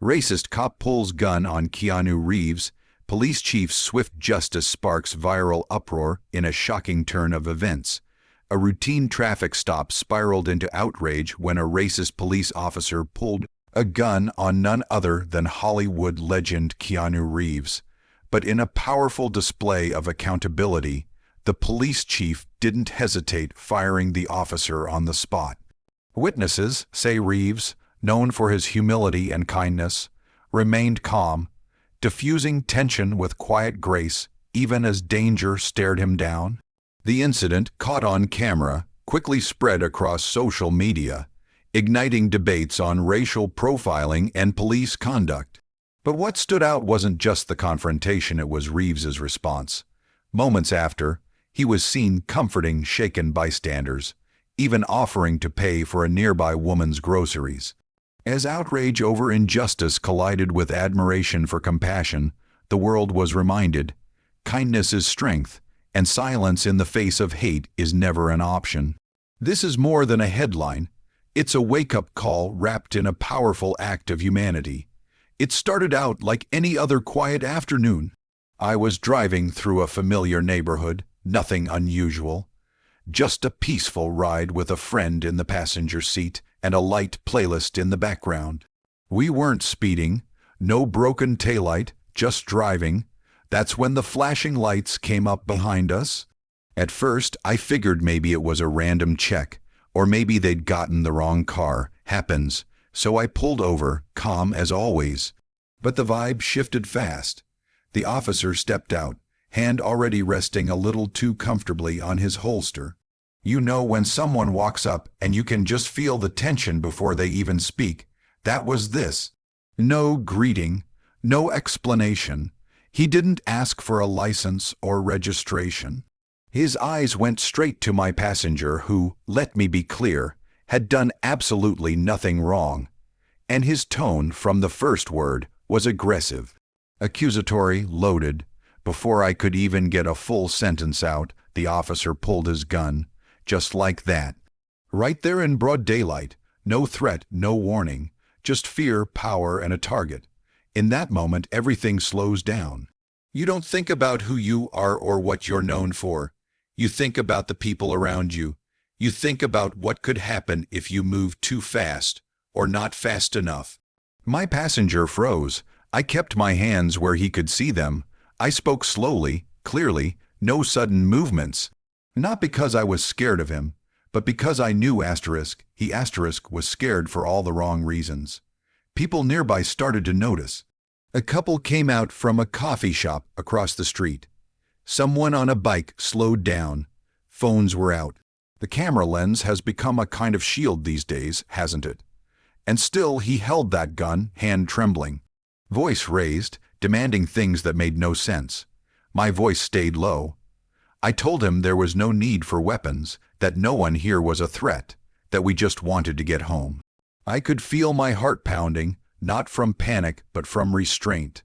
Racist cop pulls gun on Keanu Reeves. Police chief's swift justice sparks viral uproar in a shocking turn of events. A routine traffic stop spiraled into outrage when a racist police officer pulled a gun on none other than Hollywood legend Keanu Reeves. But in a powerful display of accountability, the police chief didn't hesitate, firing the officer on the spot. Witnesses say Reeves, known for his humility and kindness, remained calm, diffusing tension with quiet grace even as danger stared him down. The incident, caught on camera, quickly spread across social media, igniting debates on racial profiling and police conduct. But what stood out wasn't just the confrontation, it was Reeves's response. Moments after, he was seen comforting shaken bystanders, even offering to pay for a nearby woman's groceries. As outrage over injustice collided with admiration for compassion, the world was reminded, kindness is strength, and silence in the face of hate is never an option. This is more than a headline. It's a wake-up call wrapped in a powerful act of humanity. It started out like any other quiet afternoon. I was driving through a familiar neighborhood, nothing unusual. Just a peaceful ride with a friend in the passenger seat and a light playlist in the background. We weren't speeding, no broken taillight, just driving. That's when the flashing lights came up behind us. At first, I figured maybe it was a random check, or maybe they'd gotten the wrong car. Happens. So I pulled over, calm as always. But the vibe shifted fast. The officer stepped out, hand already resting a little too comfortably on his holster. You know when someone walks up and you can just feel the tension before they even speak. That was this. No greeting, no explanation. He didn't ask for a license or registration. His eyes went straight to my passenger who, let me be clear, had done absolutely nothing wrong. And his tone from the first word was aggressive, accusatory, loaded. Before I could even get a full sentence out, the officer pulled his gun. Just like that. Right there in broad daylight. No threat, no warning. Just fear, power, and a target. In that moment, everything slows down. You don't think about who you are or what you're known for. You think about the people around you. You think about what could happen if you moved too fast or not fast enough. My passenger froze. I kept my hands where he could see them. I spoke slowly, clearly, no sudden movements. Not because I was scared of him, but because I knew he was scared for all the wrong reasons. People nearby started to notice. A couple came out from a coffee shop across the street. Someone on a bike slowed down. Phones were out. The camera lens has become a kind of shield these days, hasn't it? And still he held that gun, hand trembling. Voice raised, demanding things that made no sense. My voice stayed low. I told him there was no need for weapons, that no one here was a threat, that we just wanted to get home. I could feel my heart pounding, not from panic but from restraint.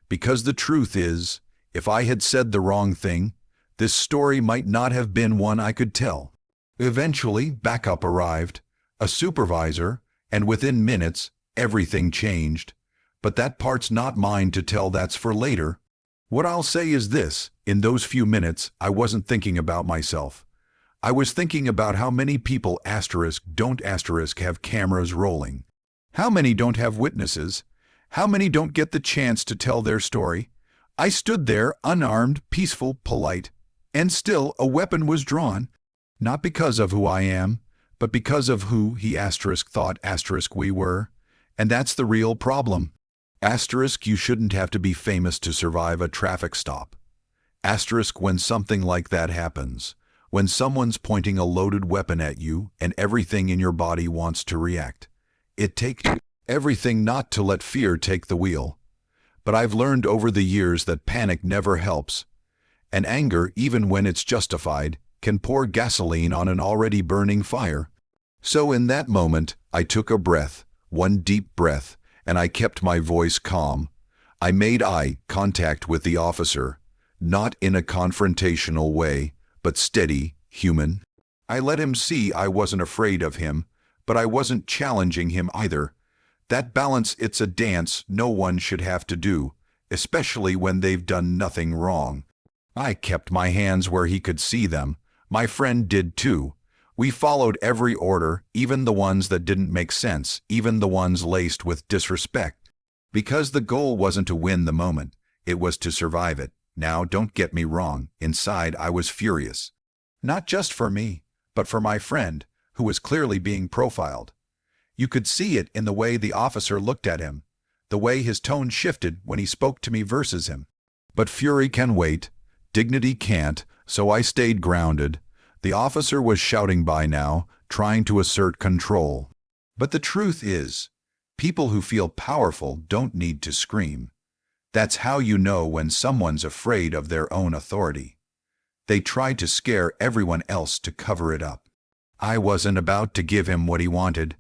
Because the truth is, if I had said the wrong thing, this story might not have been one I could tell. Eventually, backup arrived, a supervisor, and within minutes, everything changed. But that part's not mine to tell, that's for later. What I'll say is this, in those few minutes, I wasn't thinking about myself. I was thinking about how many people don't have cameras rolling. How many don't have witnesses? How many don't get the chance to tell their story? I stood there, unarmed, peaceful, polite, and still a weapon was drawn. Not because of who I am, but because of who he thought we were. And that's the real problem. You shouldn't have to be famous to survive a traffic stop. When something like that happens, when someone's pointing a loaded weapon at you and everything in your body wants to react. It takes everything not to let fear take the wheel. But I've learned over the years that panic never helps. And anger, even when it's justified, can pour gasoline on an already burning fire. So in that moment, I took a breath, one deep breath, and I kept my voice calm. I made eye contact with the officer, not in a confrontational way, but steady, human. I let him see I wasn't afraid of him, but I wasn't challenging him either. That balance, it's a dance no one should have to do, especially when they've done nothing wrong. I kept my hands where he could see them. My friend did too. We followed every order, even the ones that didn't make sense, even the ones laced with disrespect. Because the goal wasn't to win the moment, it was to survive it. Now, don't get me wrong, inside I was furious. Not just for me, but for my friend, who was clearly being profiled. You could see it in the way the officer looked at him, the way his tone shifted when he spoke to me versus him. But fury can wait, dignity can't, so I stayed grounded. The officer was shouting by now, trying to assert control. But the truth is, people who feel powerful don't need to scream. That's how you know when someone's afraid of their own authority. They try to scare everyone else to cover it up. I wasn't about to give him what he wanted.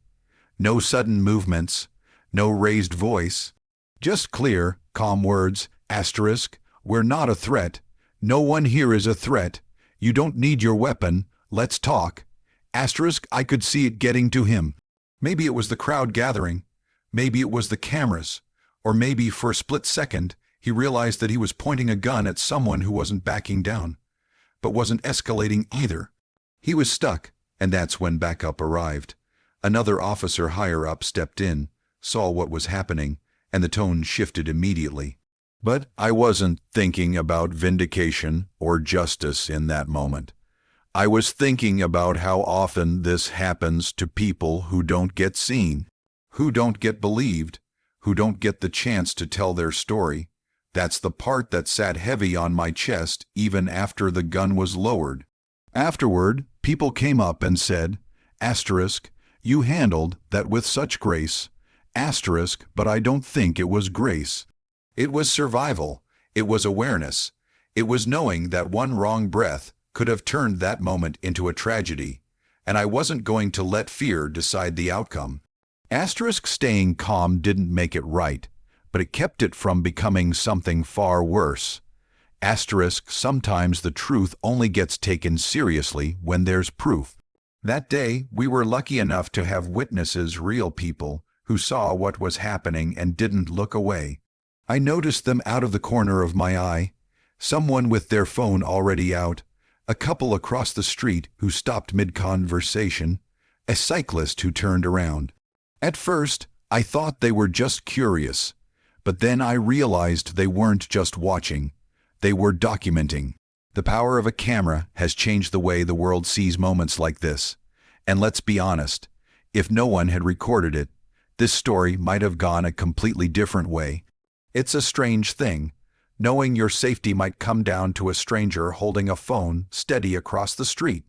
No sudden movements, no raised voice. Just clear, calm words, asterisk, we're not a threat. No one here is a threat. You don't need your weapon, let's talk. Asterisk, I could see it getting to him. Maybe it was the crowd gathering. Maybe it was the cameras. Or maybe for a split second, he realized that he was pointing a gun at someone who wasn't backing down, but wasn't escalating either. He was stuck, and that's when backup arrived. Another officer higher up stepped in, saw what was happening, and the tone shifted immediately. But I wasn't thinking about vindication or justice in that moment. I was thinking about how often this happens to people who don't get seen, who don't get believed, who don't get the chance to tell their story. That's the part that sat heavy on my chest even after the gun was lowered. Afterward, people came up and said, asterisk, you handled that with such grace, asterisk, but I don't think it was grace. It was survival. It was awareness. It was knowing that one wrong breath could have turned that moment into a tragedy, and I wasn't going to let fear decide the outcome. Asterisk, staying calm didn't make it right, but it kept it from becoming something far worse. Asterisk, sometimes the truth only gets taken seriously when there's proof. That day, we were lucky enough to have witnesses, real people, who saw what was happening and didn't look away. I noticed them out of the corner of my eye, someone with their phone already out, a couple across the street who stopped mid-conversation, a cyclist who turned around. At first, I thought they were just curious, but then I realized they weren't just watching, they were documenting. The power of a camera has changed the way the world sees moments like this. And let's be honest, if no one had recorded it, this story might have gone a completely different way. It's a strange thing, knowing your safety might come down to a stranger holding a phone steady across the street.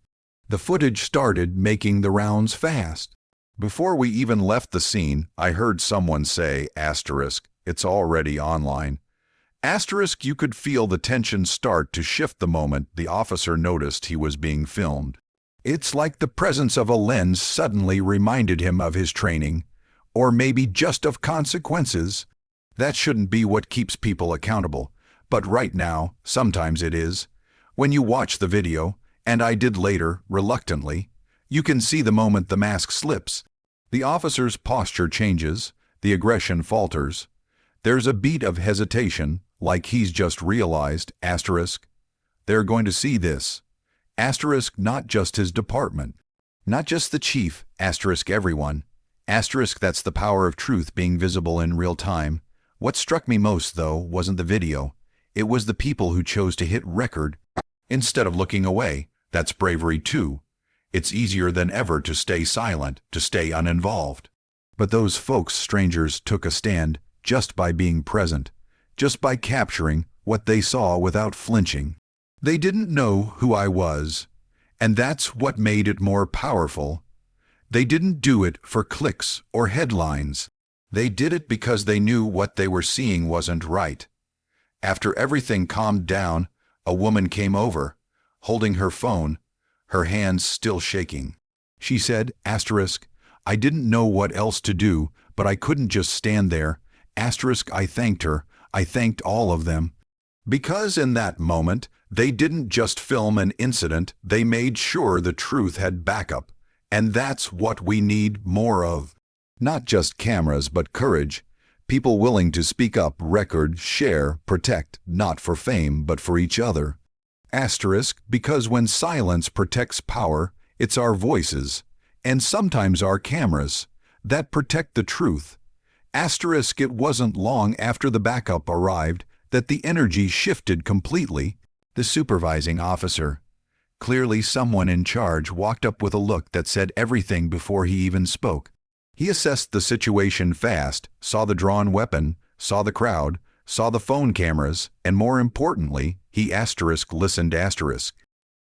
The footage started making the rounds fast. Before we even left the scene, I heard someone say, asterisk, it's already online. Asterisk, you could feel the tension start to shift the moment the officer noticed he was being filmed. It's like the presence of a lens suddenly reminded him of his training, or maybe just of consequences. That shouldn't be what keeps people accountable, but right now, sometimes it is. When you watch the video, and I did later, reluctantly, you can see the moment the mask slips. The officer's posture changes, the aggression falters. There's a beat of hesitation, like he's just realized, asterisk, they're going to see this. Asterisk, not just his department. Not just the chief, asterisk, everyone. Asterisk, that's the power of truth being visible in real time. What struck me most, though, wasn't the video. It was the people who chose to hit record instead of looking away. That's bravery, too. It's easier than ever to stay silent, to stay uninvolved. But those folks, strangers, took a stand just by being present, just by capturing what they saw without flinching. They didn't know who I was, and that's what made it more powerful. They didn't do it for clicks or headlines. They did it because they knew what they were seeing wasn't right. After everything calmed down, a woman came over, holding her phone, her hands still shaking. She said, asterisk, I didn't know what else to do, but I couldn't just stand there. Asterisk, I thanked her. I thanked all of them. Because in that moment, they didn't just film an incident, they made sure the truth had backup. And that's what we need more of. Not just cameras, but courage. People willing to speak up, record, share, protect, not for fame, but for each other. Asterisk, because when silence protects power, it's our voices, and sometimes our cameras, that protect the truth. Asterisk, it wasn't long after the backup arrived that the energy shifted completely. The supervising officer, clearly someone in charge, walked up with a look that said everything before he even spoke. He assessed the situation fast, saw the drawn weapon, saw the crowd, saw the phone cameras, and more importantly, he listened.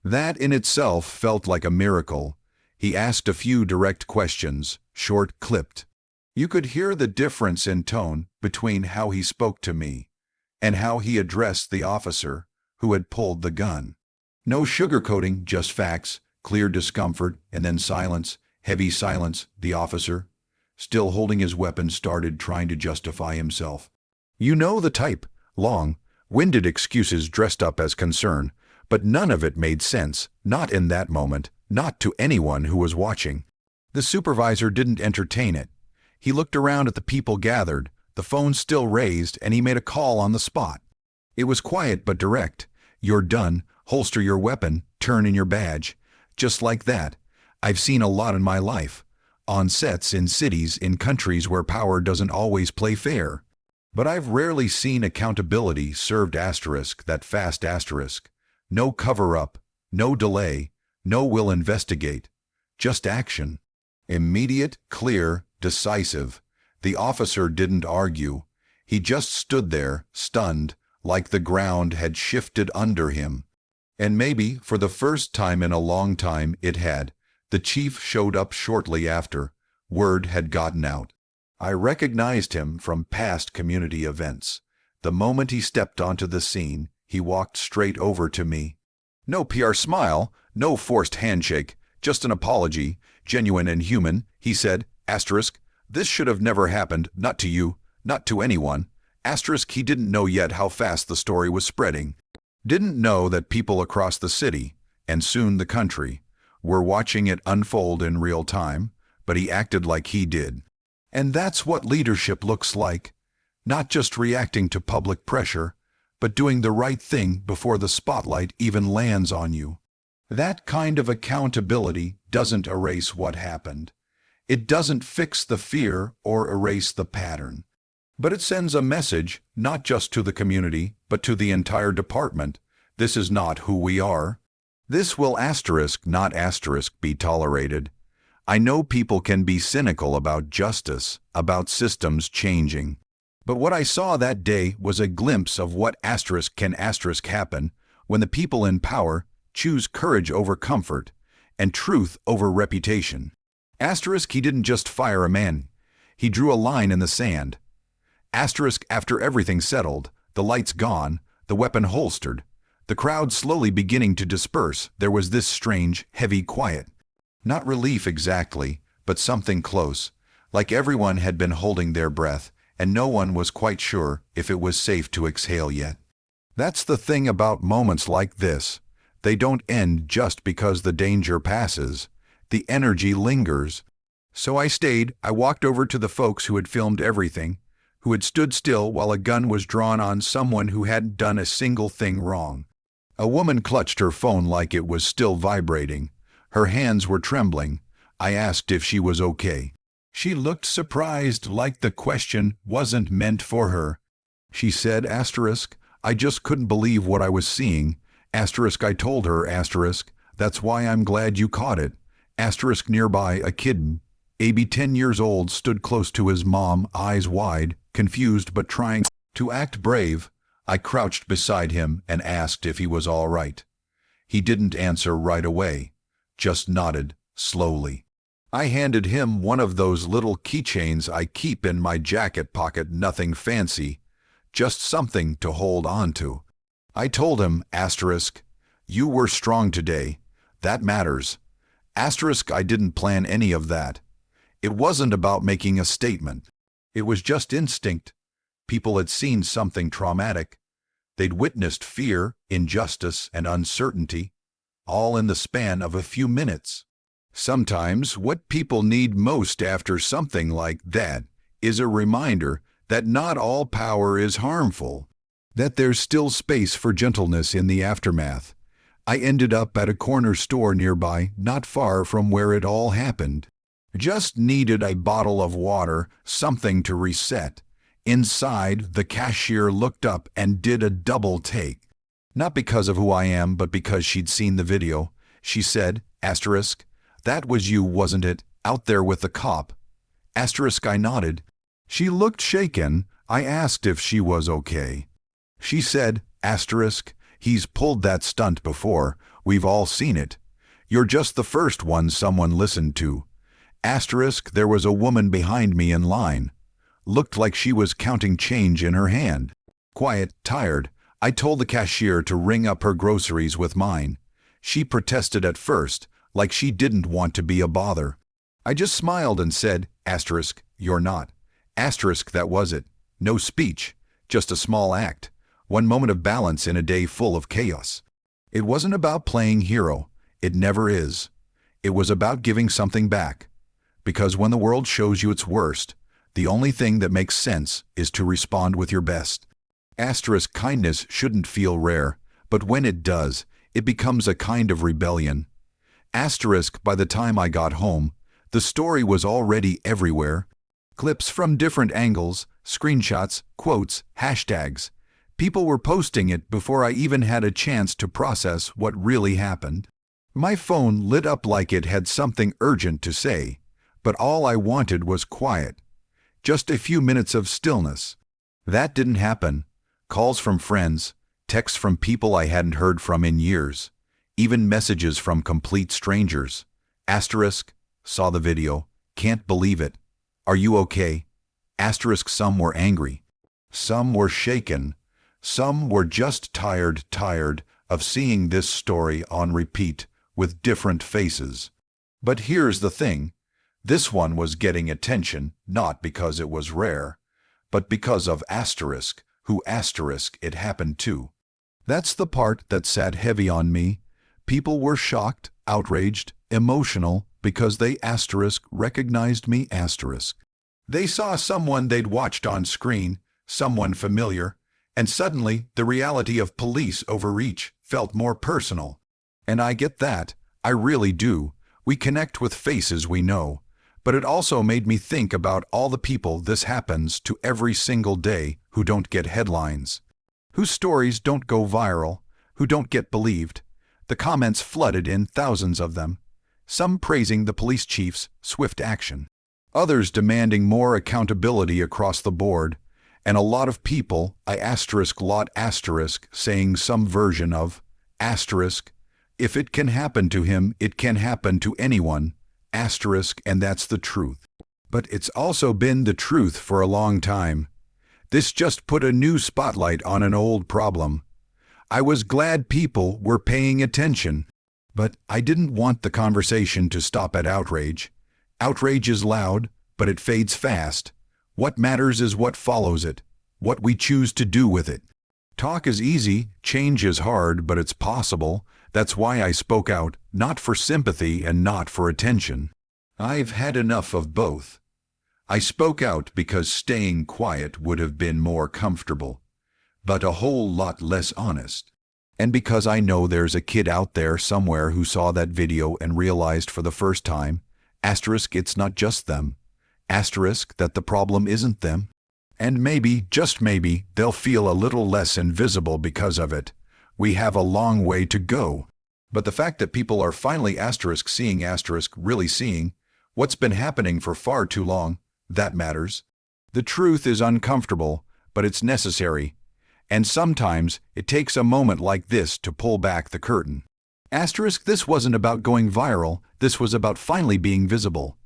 That in itself felt like a miracle. He asked a few direct questions, short, clipped. You could hear the difference in tone between how he spoke to me and how he addressed the officer who had pulled the gun. No sugarcoating, just facts, clear discomfort, and then silence, heavy silence. The officer, still holding his weapon, started trying to justify himself. You know the type, long, winded excuses dressed up as concern, but none of it made sense, not in that moment, not to anyone who was watching. The supervisor didn't entertain it. He looked around at the people gathered, the phone still raised, and he made a call on the spot. It was quiet but direct. You're done, holster your weapon, turn in your badge. Just like that. I've seen a lot in my life. On sets, in cities, in countries where power doesn't always play fair. But I've rarely seen accountability served. That fast. No cover-up, no delay, no we'll investigate. Just action. Immediate, clear, decisive. The officer didn't argue. He just stood there, stunned, like the ground had shifted under him. And maybe, for the first time in a long time, it had. The chief showed up shortly after. Word had gotten out. I recognized him from past community events. The moment he stepped onto the scene, he walked straight over to me. No PR smile, no forced handshake, just an apology, genuine and human. He said, this should have never happened, not to you, not to anyone. He didn't know yet how fast the story was spreading. Didn't know that people across the city, and soon the country, were watching it unfold in real time, but he acted like he did. And that's what leadership looks like. Not just reacting to public pressure, but doing the right thing before the spotlight even lands on you. That kind of accountability doesn't erase what happened. It doesn't fix the fear or erase the pattern. But it sends a message, not just to the community, but to the entire department. This is not who we are. This will not be tolerated. I know people can be cynical about justice, about systems changing. But what I saw that day was a glimpse of what can happen when the people in power choose courage over comfort and truth over reputation. He didn't just fire a man. He drew a line in the sand. After everything settled, the lights gone, the weapon holstered, the crowd slowly beginning to disperse, there was this strange, heavy quiet. Not relief exactly, but something close, like everyone had been holding their breath, and no one was quite sure if it was safe to exhale yet. That's the thing about moments like this. They don't end just because the danger passes. The energy lingers. So I stayed. I walked over to the folks who had filmed everything, who had stood still while a gun was drawn on someone who hadn't done a single thing wrong. A woman clutched her phone like it was still vibrating. Her hands were trembling. I asked if she was okay. She looked surprised, like the question wasn't meant for her. She said, I just couldn't believe what I was seeing. I told her, that's why I'm glad you caught it. Nearby, a kid, maybe 10 years old, stood close to his mom, eyes wide, confused but trying to act brave. I crouched beside him and asked if he was all right. He didn't answer right away, just nodded, slowly. I handed him one of those little keychains I keep in my jacket pocket, nothing fancy, just something to hold on to. I told him, you were strong today. That matters. I didn't plan any of that. It wasn't about making a statement. It was just instinct. People had seen something traumatic. They'd witnessed fear, injustice, and uncertainty, all in the span of a few minutes. Sometimes what people need most after something like that is a reminder that not all power is harmful, that there's still space for gentleness in the aftermath. I ended up at a corner store nearby, not far from where it all happened. Just needed a bottle of water, something to reset. Inside, the cashier looked up and did a double take. Not because of who I am, but because she'd seen the video. She said, asterisk, "That was you, wasn't it, out there with the cop?" Asterisk, I nodded. She looked shaken. I asked if she was okay. She said, asterisk, "He's pulled that stunt before. We've all seen it. You're just the first one someone listened to." Asterisk, there was a woman behind me in line. Looked like she was counting change in her hand. Quiet, tired. I told the cashier to ring up her groceries with mine. She protested at first, like she didn't want to be a bother. I just smiled and said, asterisk, "You're not." Asterisk, that was it. No speech, just a small act. One moment of balance in a day full of chaos. It wasn't about playing hero. It never is. It was about giving something back. Because when the world shows you its worst, the only thing that makes sense is to respond with your best. Asterisk, kindness shouldn't feel rare, but when it does, it becomes a kind of rebellion. Asterisk, by the time I got home, the story was already everywhere. Clips from different angles, screenshots, quotes, hashtags. People were posting it before I even had a chance to process what really happened. My phone lit up like it had something urgent to say, but all I wanted was quiet. Just a few minutes of stillness. That didn't happen. Calls from friends, texts from people I hadn't heard from in years, even messages from complete strangers. Asterisk, saw the video, can't believe it. Are you okay? Asterisk, some were angry. Some were shaken. Some were just tired of seeing this story on repeat with different faces. But here's the thing. This one was getting attention not because it was rare, but because of asterisk, who asterisk it happened to. That's the part that sat heavy on me. People were shocked, outraged, emotional because they asterisk recognized me asterisk. They saw someone they'd watched on screen, someone familiar, and suddenly the reality of police overreach felt more personal. And I get that, I really do. We connect with faces we know. But it also made me think about all the people this happens to every single day who don't get headlines, whose stories don't go viral, who don't get believed. The comments flooded in, thousands of them. Some praising the police chief's swift action, others demanding more accountability across the board, and a lot of people, saying some version of asterisk, if it can happen to him, it can happen to anyone, asterisk, and that's the truth. But it's also been the truth for a long time. This just put a new spotlight on an old problem. I was glad people were paying attention, but I didn't want the conversation to stop at outrage. Outrage is loud, but it fades fast. What matters is what follows it, what we choose to do with it. Talk is easy, change is hard, but it's possible. That's why I spoke out, not for sympathy and not for attention. I've had enough of both. I spoke out because staying quiet would have been more comfortable, but a whole lot less honest. And because I know there's a kid out there somewhere who saw that video and realized for the first time, asterisk, it's not just them, asterisk, that the problem isn't them. And maybe, just maybe, they'll feel a little less invisible because of it. We have a long way to go. But the fact that people are finally asterisk seeing asterisk really seeing what's been happening for far too long, that matters. The truth is uncomfortable, but it's necessary. And sometimes it takes a moment like this to pull back the curtain. Asterisk, this wasn't about going viral, this was about finally being visible.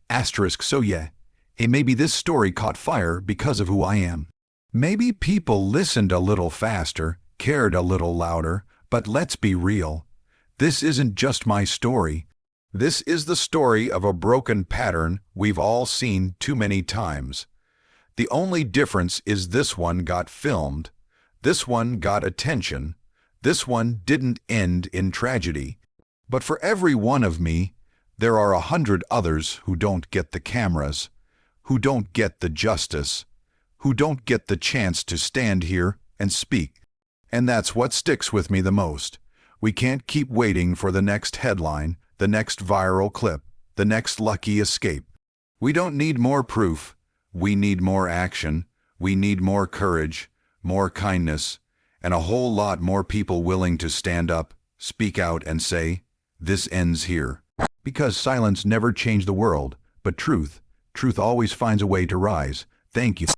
Asterisk, so yeah, hey, maybe this story caught fire because of who I am. Maybe people listened a little faster, cared a little louder, but let's be real. This isn't just my story. This is the story of a broken pattern we've all seen too many times. The only difference is this one got filmed. This one got attention. This one didn't end in tragedy. But for every one of me, There are 100 others who don't get the cameras, who don't get the justice, who don't get the chance to stand here and speak. And that's what sticks with me the most. We can't keep waiting for the next headline, the next viral clip, the next lucky escape. We don't need more proof. We need more action. We need more courage, more kindness, and a whole lot more people willing to stand up, speak out, and say, "This ends here." Because silence never changed the world, but truth always finds a way to rise. Thank you.